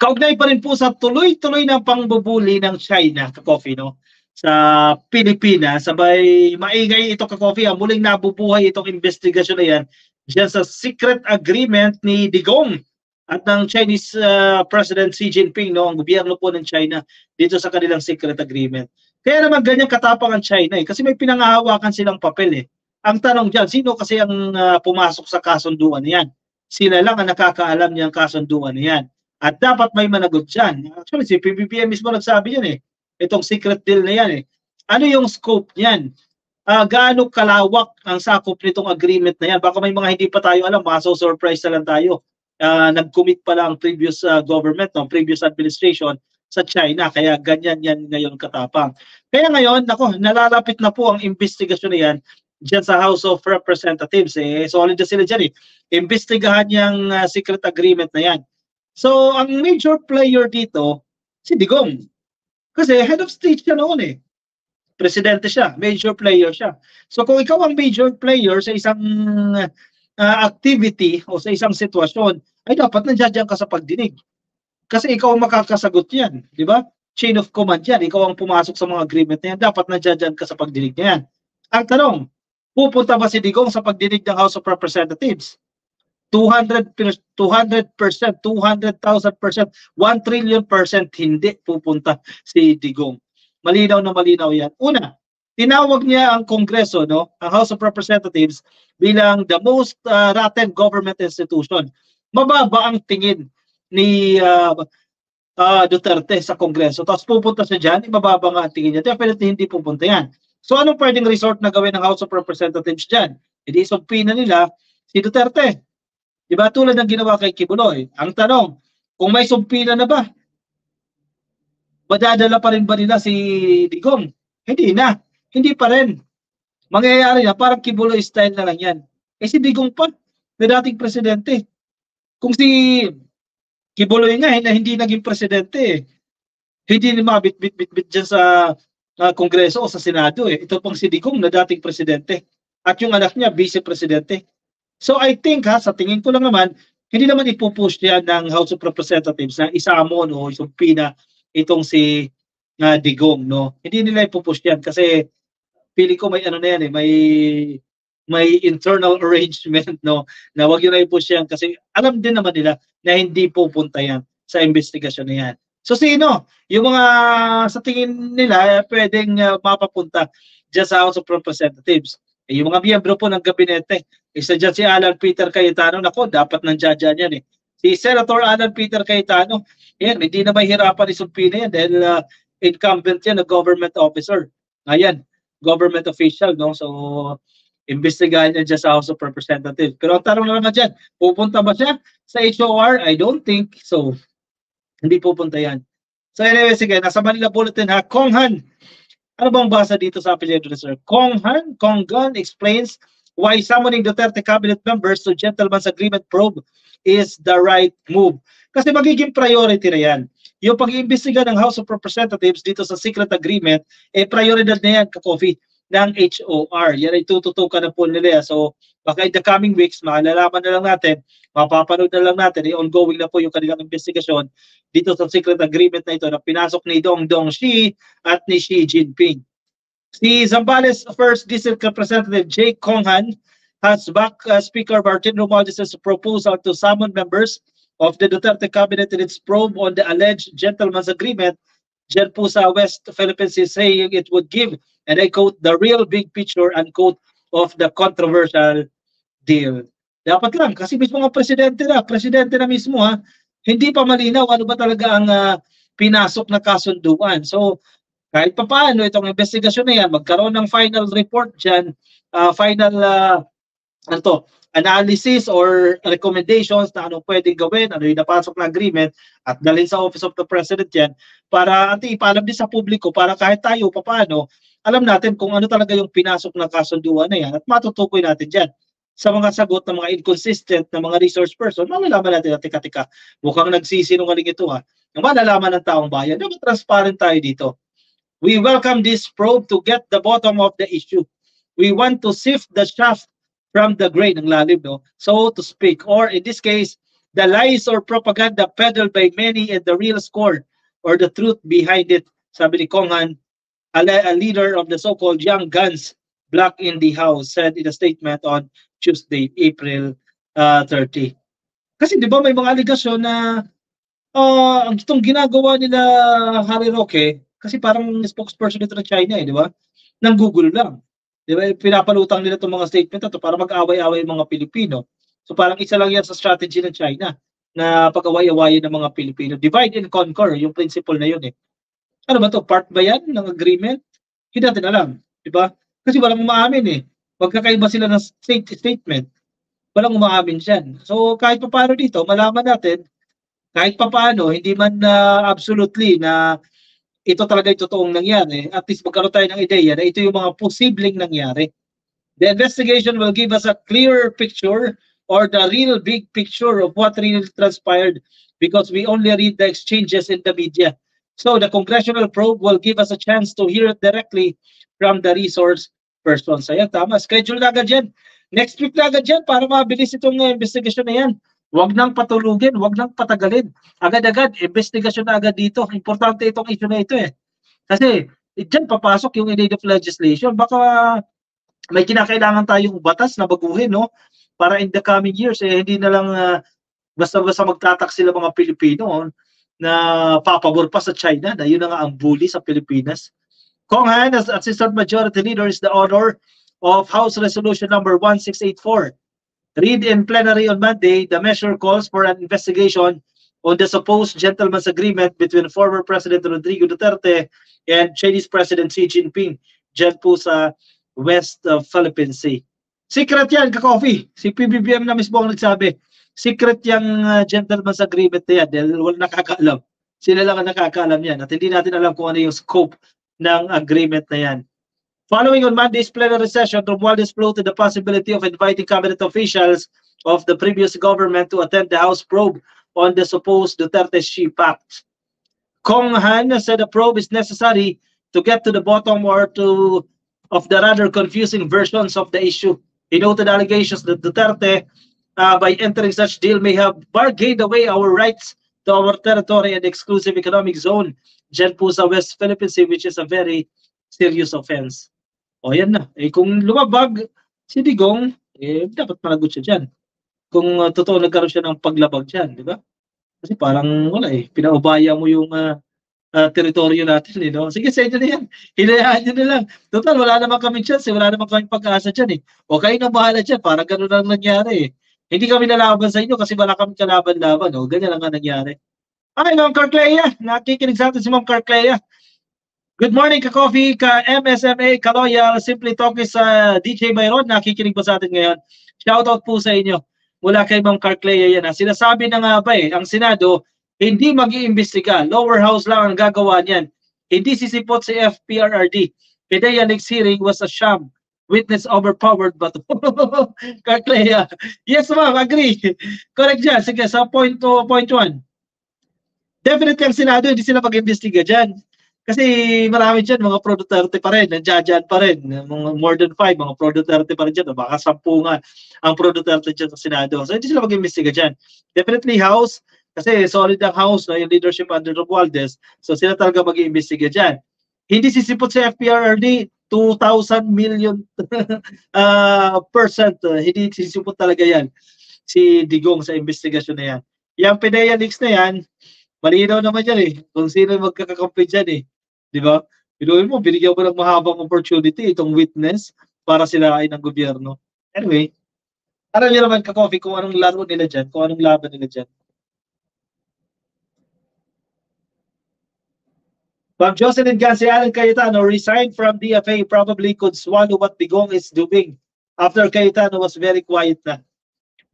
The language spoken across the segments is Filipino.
Kaugnay pa rin po sa tuloy-tuloy na pangbubuli ng China, ka-coffee, no? Sa Pilipinas, sabay maingay ito, ka-coffee, muling nabubuhay itong investigasyon na yan diyan sa secret agreement ni Digong at ng Chinese President Xi Jinping, no? Ang gobyerno po ng China dito sa kanilang secret agreement. Kaya naman ganyan katapang ang China kasi may pinangahawakan silang papel eh. Ang tanong diyan, sino kasi ang pumasok sa kasunduan niyan? Sila lang ang nakakaalam niyang kasunduan niyan. At dapat may managot dyan. Actually, si PBBM mismo nagsabi yan eh. Itong secret deal na yan eh. Ano yung scope niyan? Gaano kalawak ang sakop nitong agreement na yan? Baka may mga hindi pa tayo alam, maso-surprise na lang tayo. Nag-commit pa lang previous government, no? Previous administration sa China. Kaya ganyan yan ngayon katapang. Kaya ngayon, nalalapit na po ang investigasyon na yan dyan sa House of Representatives. Solid na sila dyan eh. Investigahan yung secret agreement na yan. So, ang major player dito, si Digong. Kasi head of state siya noon eh. Presidente siya, major player siya. So, kung ikaw ang major player sa isang activity o sa isang sitwasyon, ay dapat nandiyan ka sa pagdinig. Kasi ikaw ang makakasagot yan, di ba? Chain of command yan. Ikaw ang pumasok sa mga agreement na yan. Dapat nandiyan ka sa pagdinig na yan. Ang tanong, pupunta ba si Digong sa pagdinig ng House of Representatives? 200%, 200%, 1 trillion% hindi pupunta si Digong. Malinaw na malinaw yan. Una, tinawag niya ang Kongreso, no, ang House of Representatives bilang the most rotten government institution. Mababa ang tingin ni Duterte sa Kongreso. Tapos pupunta siya dyan, mababa nga ang tingin niya. Definitely hindi pupunta yan. So anong pwedeng resort na gawin ng House of Representatives dyan? Hindi isumpinan nila si Duterte. Diba? Tulad ng ginawa kay Kibuloy. Ang tanong, kung may sumpina na ba, madadala pa rin ba nila si Digong? Hindi na. Hindi pa rin. Mangyayari na, parang Kibuloy style na lang yan. Si Digong pa, na dating presidente. Kung si Kibuloy nga, na hindi naging presidente, hindi na mabit-bit-bit dyan sa Kongreso o sa Senado. Ito pang si Digong na dating presidente. At yung anak niya, vice-presidente. So I think sa tingin ko lang naman, hindi naman ipupush yan ng House of Representatives na isamon o isumpina itong si Digong, no? Hindi nila ipupush yan kasi pili ko may ano na yan may internal arrangement, no? Na wag yun na ipush yan kasi alam din naman nila na hindi pupunta yan sa investigasyon na yan. So sino? Yung mga sa tingin nila pwedeng mapapunta dyan sa House of Representatives. Yung mga miyembro po ng gabinete, isa dyan si Alan Peter Cayetano, dapat nandiyan dyan yan eh. Si Senator Alan Peter Cayetano, yan, hindi na mahirapan isumpina yan dahil incumbent yan na government officer. Ayan, government official, no? So, imbestigahan niya dyan sa House of Representatives. Pero ang tanong naman dyan, pupunta ba siya sa HOR? I don't think so. Hindi pupunta yan. So anyway, sige, nasa Manila Bulletin ha, Konghan. Ano bang basa dito sa apelyido ni Sir? Konggan explains why summoning Duterte cabinet members to gentleman's agreement probe is the right move. Kasi magiging priority na yan. Yung pag-iimbestiga ng House of Representatives dito sa secret agreement, prioridad na yan, ka-coffee, ng HOR. Yan ay tututukan na po nila. So, baka in the coming weeks, malalaman na lang natin, mapapanood na lang natin, ongoing na po yung kanilang investigasyon dito sa secret agreement na ito na pinasok ni Dongdong Shi at ni Xi Jinping. Si Zambales First District Representative Jake Konghan has backed Speaker Martin Romualdez' proposal to summon members of the Duterte cabinet in its probe on the alleged gentleman's agreement dyan po sa West Philippines, is saying it would give, and I quote, the real big picture, unquote, of the controversial deal. Dapat lang, kasi mismo nga presidente na mismo hindi pa malinaw ano ba talaga ang pinasok na kasunduan. So, kahit pa paano itong investigasyon na yan, magkaroon ng final report dyan, final analysis or recommendations na anong pwedeng gawin, ano yung napasok na agreement at dalhin sa Office of the President yan para ipaalam din sa publiko para kahit tayo paano, alam natin kung ano talaga yung pinasok na kasunduan na yan at matutukoy natin dyan. Sa mga sagot ng mga inconsistent na mga resource person, malalaman natin na tika-tika, mukhang nagsisinungaling ito malalaman ng taong bayan. Dapat transparent tayo dito. We welcome this probe to get the bottom of the issue. We want to sift the chaff from the grain, ng lalim, no? So to speak. Or in this case, the lies or propaganda peddled by many and the real score or the truth behind it, sabi ni Kong Han, a leader of the so-called Young Guns bloc in the House, said in a statement on Tuesday, April 30. Kasi di ba may mga aligasyon na ang itong ginagawa nila Harry Roque, kasi parang spokesperson nito ng China di ba? Ng Google lang. Di ba? Pinapalutang nila itong mga statement na to para mag-away-away yung mga Pilipino. So parang isa lang yan sa strategy ng China na pag-away-awayin ng mga Pilipino. Divide and conquer, yung principle na yun Ano ba to? Part ba yan ng agreement? Hindi natin alam. Di ba? Kasi walang umaamin Magkakaiba sila ng statement. Walang umaamin dyan. So kahit pa paano dito, malaman natin, kahit pa paano, hindi man absolutely na ito talaga yung totoong nangyari, at least magkaroon tayo ng ideya na ito yung mga posibleng nangyari. The investigation will give us a clearer picture or the real big picture of what really transpired because we only read the exchanges in the media. So the congressional probe will give us a chance to hear it directly from the resource persons. Ayan, tama. Schedule na agad yan. Next week na agad yan para mabilis itong investigation na yan. Huwag nang patulugin, huwag nang patagalin. Agad-agad, investigasyon na agad dito. Importante itong issue na ito Kasi dyan papasok yung in aid of legislation. Baka may kinakailangan tayong batas na baguhin, no? Para in the coming years, hindi na lang basta-basta magtatak sila mga Pilipino na papabor pa sa China, na yun na nga ang bully sa Pilipinas. Kong Han, as Assistant Majority Leader, is the author of House Resolution number 1684. Read in plenary on Monday, the measure calls for an investigation on the supposed gentleman's agreement between former President Rodrigo Duterte and Chinese President Xi Jinping dyan po sa West Philippine Sea. Secret yan, ka-coffee. Si PBBM na mismo ang nagsabi. Secret yung gentleman's agreement na yan dahil wala nakakaalam. Sila lang ang nakakaalam yan at hindi natin alam kung ano yung scope ng agreement na yan. Following on Monday's plenary session, Romualdez floated the possibility of inviting cabinet officials of the previous government to attend the House probe on the supposed Duterte-Xi pact. Kong Han said a probe is necessary to get to the bottom of the rather confusing versions of the issue. He noted allegations that Duterte, by entering such deal, may have bargained away our rights to our territory and exclusive economic zone dyan po sa West Philippine Sea, which is a very serious offense. O yan na. Kung lumabag si Digong, dapat managot siya dyan. Kung totoo nagkaroon siya ng paglabag dyan, di ba? Kasi parang wala pinaubaya mo yung teritoryo natin no? Sige, sa inyo na yan. Hinayaan nyo na lang. Total, wala naman kami chance wala naman kami pag-asa dyan O kayo na bahala dyan, parang gano'n lang nangyari Hindi kami nalaban sa inyo kasi wala kami kalaban-laban Ganyan lang nga nangyari. Ay, Ma'am Carclea, nakikinig sa atin si Ma'am Carclea. Good morning, ka-coffee, ka-MSMA, ka-loyal, Simply Talking sa DJ Mayron, nakikinig po sa atin ngayon. Shoutout po sa inyo mula kay Ma'am Carclea yan. Sinasabi na nga ba ang Senado, hindi mag-iimbestiga. Lower house lang ang gagawa niyan. Hindi sisipot si FPRRD. Today, next hearing was a sham. Witness overpowered but Carclea. Yes, ma'am, agree. Correct dyan. Sige, sa point 1. Definitely ang Senado, hindi sila mag-iimbestiga dyan. Kasi marami dyan, mga pro-Duterte pa rin, nandiyan pa rin, mga more than 5, mga pro-Duterte pa rin dyan, baka 10 nga ang pro-Duterte dyan sa Senado. So hindi sila mag-imbestiga dyan. Definitely House, kasi solid ang House, yung leadership under Romualdez, so sila talaga mag-iimbestiga dyan. Hindi sisipot sa FPRRD, 2,000 million percent, hindi sisipot talaga yan, si Digong sa investigasyon na yan. Yung PDEA leaks na yan, malinaw naman yan kung sino magkakakampi dyan Di ba? Pinuhin mo, binigyan mo ng mahabang opportunity itong witness para sirain ng gobyerno. Anyway, alam niyo naman ka-coffee kung anong laro nila dyan, kung anong laban nila dyan. Ma'am Jocelyn Gansi, Alan Cayetano resigned from DFA, probably could swallow what Digong is doing after Cayetano was very quiet na.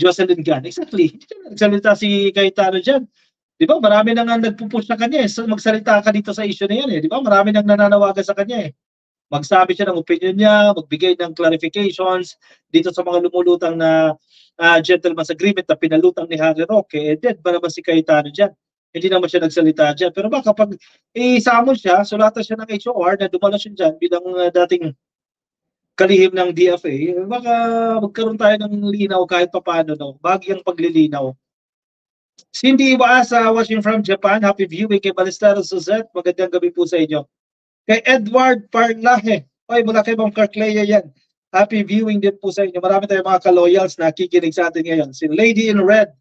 Jocelyn Gan, exactly. Nagsalita si Cayetano dyan. Di ba? Marami nang nagpupush na kanya So magsalita ka dito sa issue na yan Di ba? Marami nang nananawagan sa kanya Magsabi siya ng opinion niya, magbigay ng clarifications dito sa mga lumulutang na gentleman's agreement na pinalutang ni Harry Roque. Dead ba naman si Cayetano dyan? Hindi naman siya nagsalita dyan. Pero baka pag isamon siya, sulatan siya ng HOR na dumalo siya dyan bilang dating kalihim ng DFA, baka magkaroon tayo ng linaw kahit papaano Bagyang paglilinaw Cindy Iwaasa watching from Japan. Happy viewing kay Balestero Suzette. Magandang gabi po sa inyo. Kay Edward Parlahe. Oy, mula kay Ma'am Carclea yan. Happy viewing din po sa inyo. Marami tayong mga ka-loyals na kikinig sa atin ngayon. Si Lady in Red.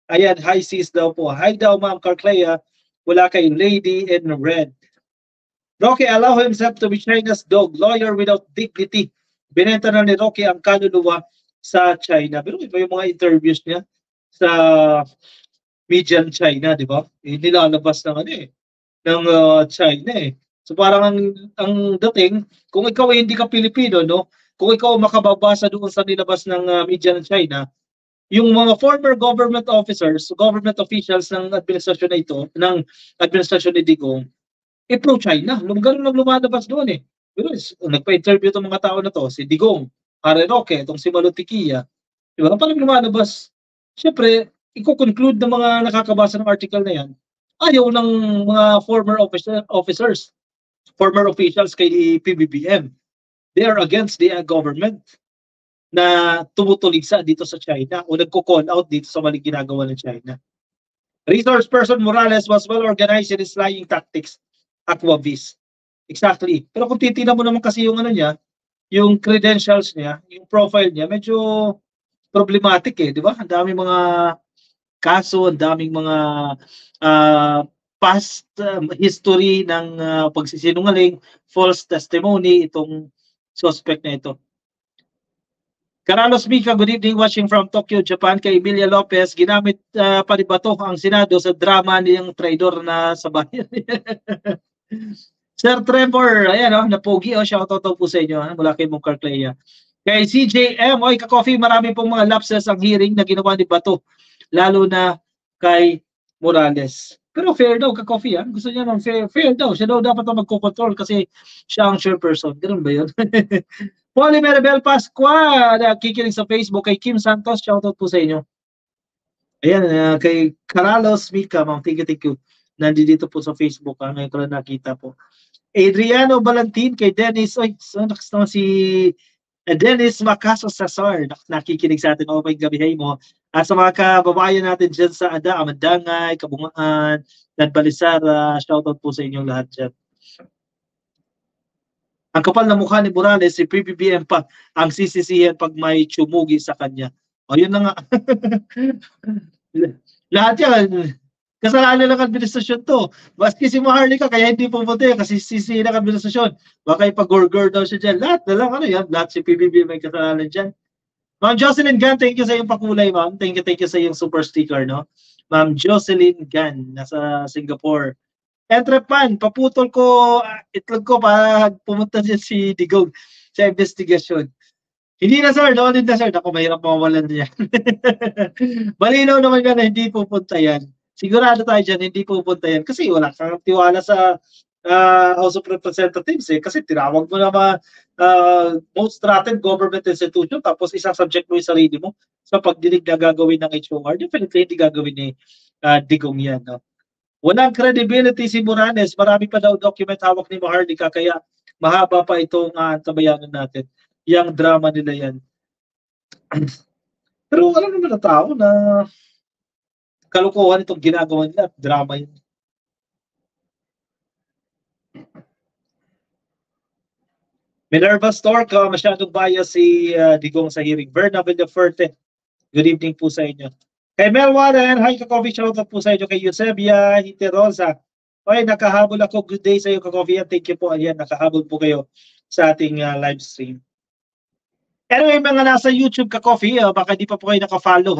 Ayan, hi sis daw po. Hi daw Ma'am Carclea. Mula kay Lady in Red. Rocky allow himself to be China's dog. Lawyer without dignity. Binenta na ni Rocky ang kaluluwa sa China. Pero iba yung mga interviews niya sa media ng China, di ba? Nilalabas ng ano ng China eh. So parang ang dating, kung ikaw ay hindi ka Pilipino, no? Kung ikaw makababasa doon sa nilabas ng media ng China, yung mga former government officers, government officials ng administrasyon na ito, ng administrasyon ni Digong, pro-China. Ganun lang lumalabas doon eh. Pero nagpa-interview itong mga tao na to, si Digong, Harry Roque, itong si Malutikia. Di ba? Parang lumalabas. Siyempre, i-conclude ng mga nakakabasa ng article na yan, ayaw ng mga former officers, former officials kay PBBM. They are against the government na tumutuligsa dito sa China o nagko-call out dito sa maling ginagawa ng China. Resource person Morales was well organized in his lying tactics. Aquavis. Exactly. Pero kung titingnan mo naman kasi yung ano niya, yung credentials niya, yung profile niya, medyo problematic eh, di ba? Ang daming mga kaso, ang daming mga past history ng pagsisinungaling, false testimony itong suspect na ito. Carlos Mika, good evening, watching from Tokyo, Japan. Kay Emilia Lopez, ginamit pa ni Bato ang Senado sa drama niyang traidor na sa bayan. Sir Trevor, ayan napogi, shoutout po sa inyo, mula kay Mong Carclea. Kay CJM, oy, ka-coffee, marami pong mga lapses ang hearing na ginawa ni Bato, lalo na kay Morales. Pero fair daw, ka-coffee, gusto niya nung fair daw, siya daw dapat na magko-control kasi siya ang chairperson. Ganun ba yun? Polly Maribel Pasqua, kikinig sa Facebook. Kay Kim Santos, shoutout po sa inyo. Ayan, kay Carlos Mika, ma'am, thank you. Nandito po sa Facebook, ngayon ko lang nakita po. Adriano Valentin, kay Dennis, oy, so nakas naman si Dennis Macaso Sasar, nakikinig sa atin, okay, gabihay mo. At sa mga kababayan natin dyan sa Ada, Amandangay, Kabungaan, Balisara, shoutout po sa inyong lahat dyan. Ang kapal na mukha ni Morales, si PBBM pa ang sisisihan pag may tsumugi sa kanya. O yun na nga. Lahat yan, kasalanan ng administrasyon to. Maski si Maharlika, kaya hindi pumunta kasi sisihin ng administrasyon. Baka ipag-gorgor daw siya dyan. Lahat na lang, lahat si PBBM may kasalanan dyan. Ma'am Jocelyn Gan, thank you sa iyong pakulay, ma'am. Thank you sa iyong super sticker, no? Ma'am Jocelyn Gan, nasa Singapore. Entrepan, paputol ko itlog ko para pumunta siya si Digong sa investigasyon. Hindi na sir, noon na sir. Ako mahirap mawawalan niya. Malinaw naman yan na hindi pupunta yan. Sigurado tayo dyan, hindi pupunta yan. Kasi wala kang tiwala sa House of Representatives Kasi tinawag mo na most trusted government institution tapos isasubject mo yung sarili mo sa pagdinig na gagawin ng HOR. Definitely hindi gagawin ni Digong yan. No? Walang credibility si Morales. Marami pa daw document hawak ni Maharlika kaya mahaba pa itong tabayanan natin. Yang drama nila yan. Pero alam naman na tao na kalukuhan itong ginagawa nila at drama yun. Minerva Stork, masyadong bias si Digong sa hearing. Berna Villaferte, good evening po sa inyo. Kay Mel Warren, hi ka-coffee, shoutout po sa inyo. Kay Eusebia Hiterosa, okay, nakahabol ako. Good day sa iyo ka-coffee. Thank you po. Ayan, nakahabol po kayo sa ating live stream. Anyway, mga nasa YouTube ka-coffee, baka di pa po kayo naka-follow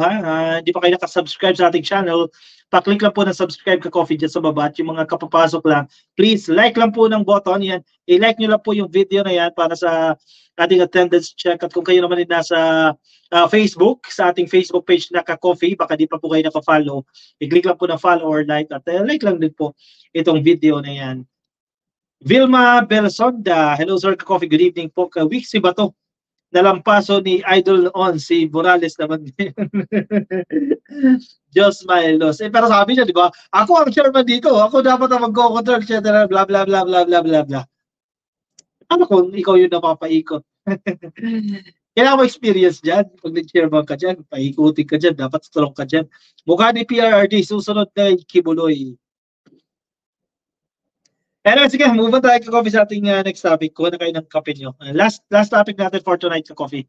hindi pa kayo naka-subscribe sa ating channel, pa-click lang po ng subscribe ka-coffee dyan sa baba at yung mga kapapasok lang, please like lang po ng button yan, i-like nyo lang po yung video na yan para sa ating attendance check. At kung kayo naman din nasa Facebook, sa ating Facebook page na ka-coffee, baka di pa po kayo naka-follow, i-click lang po ng follow or like at like lang din po itong video na yan. Vilma Belsonda, hello sir ka-coffee, good evening po. Wixi ba to? Nalampaso ni Idol on si Morales naman. Diyos Milos. Pero sabi niya, di ba? Ako ang chairman dito. Ako dapat ang mag-control, etc. Blah, blah, blah, blah, blah, blah, blah. Ano kung ikaw yung napapaikot? Kailangan mo experience dyan. Pag nag-chairman ka dyan, paikutin ka dyan, dapat strong ka dyan. Mukha ni PRRD, susunod na yung Kibuloy. Anyway, sige, move on tayo ka-coffee sa ating next topic. Kuha na kayo ng kape nyo. Last topic natin for tonight, ka-coffee.